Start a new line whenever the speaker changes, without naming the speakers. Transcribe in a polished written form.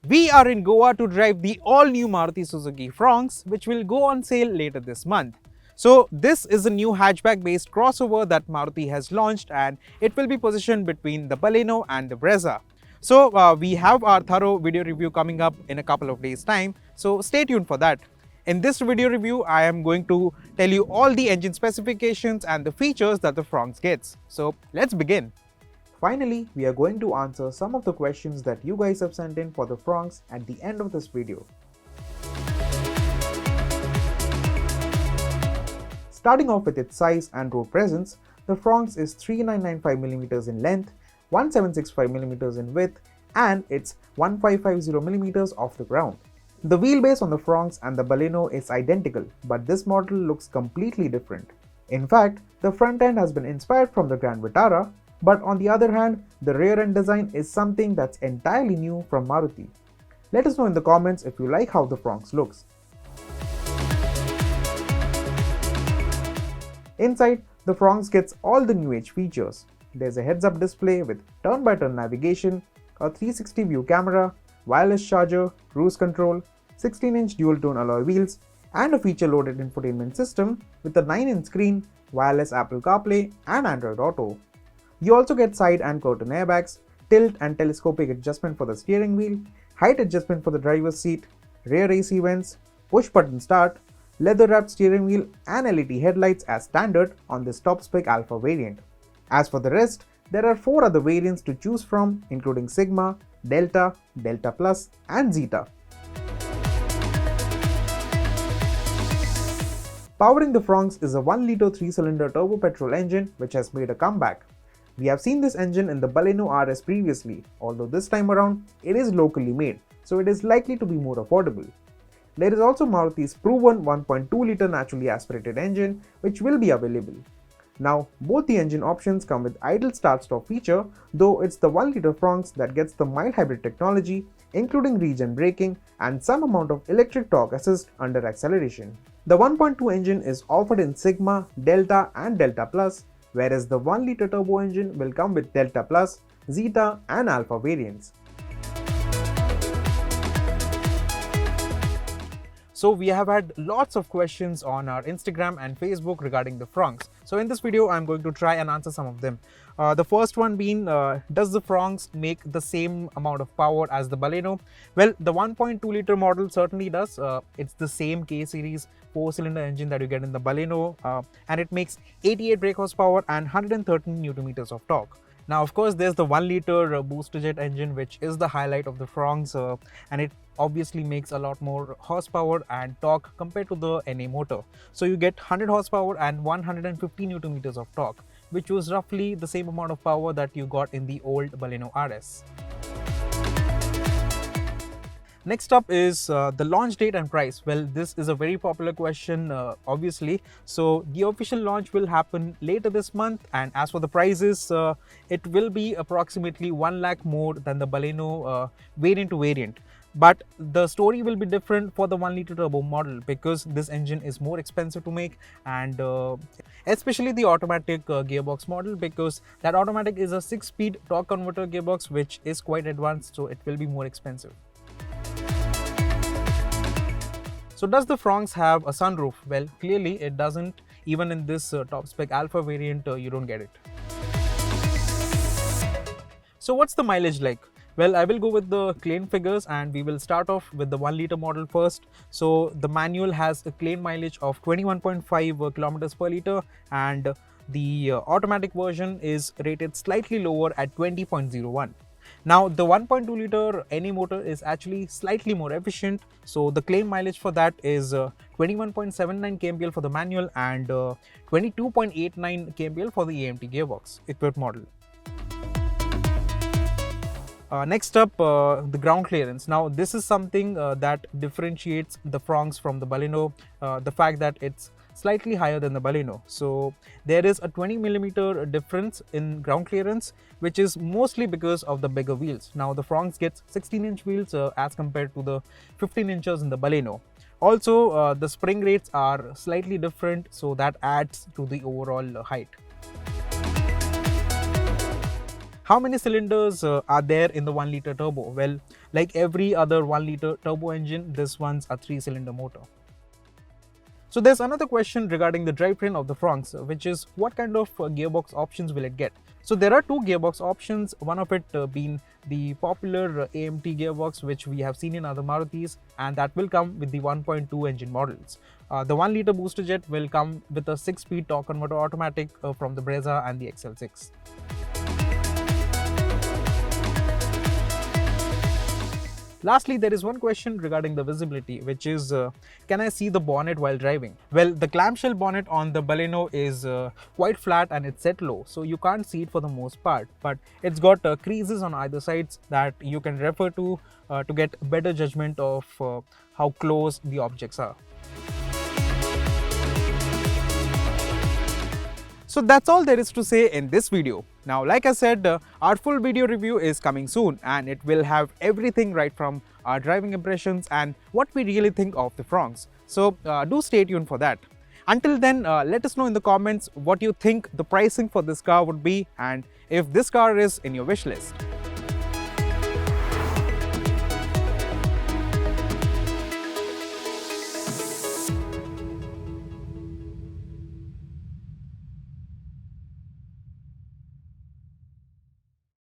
We are in Goa to drive the all-new Maruti Suzuki Fronx, which will go on sale later this month. So this is a new hatchback-based crossover that Maruti has launched, and it will be positioned between the Baleno and the Brezza. So we have our thorough video review coming up in a couple of days' time, so stay tuned for that. In this video review, I am going to tell you all the engine specifications and the features that the Fronx gets. So let's begin. Finally, we are going to answer some of the questions that you guys have sent in for the Fronx at the end of this video. Starting off with its size and road presence, the Fronx is 3995mm in length, 1765mm in width, and it's 1550mm off the ground. The wheelbase on the Fronx and the Baleno is identical, but this model looks completely different. In fact, the front end has been inspired from the Grand Vitara, but on the other hand, the rear end design is something that's entirely new from Maruti. Let us know in the comments if you like how the Fronx looks. Inside, the Fronx gets all the new age features. There's a heads-up display with turn-by-turn navigation, a 360 view camera, wireless charger, cruise control, 16-inch dual-tone alloy wheels, and a feature-loaded infotainment system with a 9-inch screen, wireless Apple CarPlay, and Android Auto. You also get side and curtain airbags, tilt and telescopic adjustment for the steering wheel, height adjustment for the driver's seat, rear AC vents, push-button start, leather-wrapped steering wheel, and LED headlights as standard on this top-spec Alpha variant. As for the rest, there are 4 other variants to choose from, including Sigma, Delta, Delta Plus, and Zeta. Powering the Fronx is a 1-litre 3-cylinder turbo petrol engine which has made a comeback. We have seen this engine in the Baleno RS previously, although this time around it is locally made, so it is likely to be more affordable. There is also Maruti's proven 1.2-litre naturally aspirated engine which will be available. Now, both the engine options come with idle start-stop feature, though it's the 1-litre Fronx that gets the mild hybrid technology, including regen braking and some amount of electric torque assist under acceleration. The 1.2 engine is offered in Sigma, Delta, and Delta Plus, whereas the 1-litre turbo engine will come with Delta Plus, Zeta, and Alpha variants. So we have had lots of questions on our Instagram and Facebook regarding the Fronx. So in this video, I'm going to try and answer some of them. The first one being, does the Fronx make the same amount of power as the Baleno? Well, the 1.2-litre model certainly does. It's the same K-series 4-cylinder engine that you get in the Baleno, and it makes 88 brake horsepower and 113 Nm of torque. Now, of course, there's the 1-litre Boosterjet engine, which is the highlight of the Fronx, and it obviously makes a lot more horsepower and torque compared to the NA motor. So you get 100 horsepower and 150 Nm of torque, which was roughly the same amount of power that you got in the old Baleno RS. Next up is the launch date and price. Well, this is a very popular question, obviously. So the official launch will happen later this month, and as for the prices, it will be approximately 1 lakh more than the Baleno variant to variant. But the story will be different for the 1-litre turbo model because this engine is more expensive to make, and especially the automatic gearbox model, because that automatic is a 6-speed torque converter gearbox which is quite advanced, so it will be more expensive. So does the Fronx have a sunroof? Well, clearly it doesn't. Even in this top spec Alpha variant, you don't get it. So what's the mileage like? Well, I will go with the claim figures, and we will start off with the 1-litre model first. So the manual has a claim mileage of 21.5 kilometers per litre, and the automatic version is rated slightly lower at 20.01. Now, the 1.2-litre NA motor is actually slightly more efficient, so the claim mileage for that is 21.79 kmpl for the manual and 22.89 kmpl for the AMT gearbox equipped model. Next up, the ground clearance. Now, this is something that differentiates the Fronx from the Baleno, the fact that it's slightly higher than the Baleno. So there is a 20mm difference in ground clearance, which is mostly because of the bigger wheels. Now the Fronx gets 16-inch wheels as compared to the 15 inches in the Baleno. Also, the spring rates are slightly different, so that adds to the overall height. How many cylinders are there in the 1-liter turbo? Well, like every other 1-liter turbo engine, this one's a 3-cylinder motor. So there's another question regarding the drivetrain of the Fronx, which is what kind of gearbox options will it get? So there are 2 gearbox options, one of it being the popular AMT gearbox which we have seen in other Marutis, and that will come with the 1.2 engine models. The 1-liter Boosterjet will come with a 6-speed torque converter automatic from the Brezza and the XL6. Lastly, there is one question regarding the visibility, which is can I see the bonnet while driving? Well, the clamshell bonnet on the Baleno is quite flat and it's set low, so you can't see it for the most part, but it's got creases on either sides that you can refer to get better judgment of how close the objects are. So that's all there is to say in this video. Now, like I said, our full video review is coming soon and it will have everything right from our driving impressions and what we really think of the Fronx. So do stay tuned for that. Until then, let us know in the comments what you think the pricing for this car would be and if this car is in your wish list.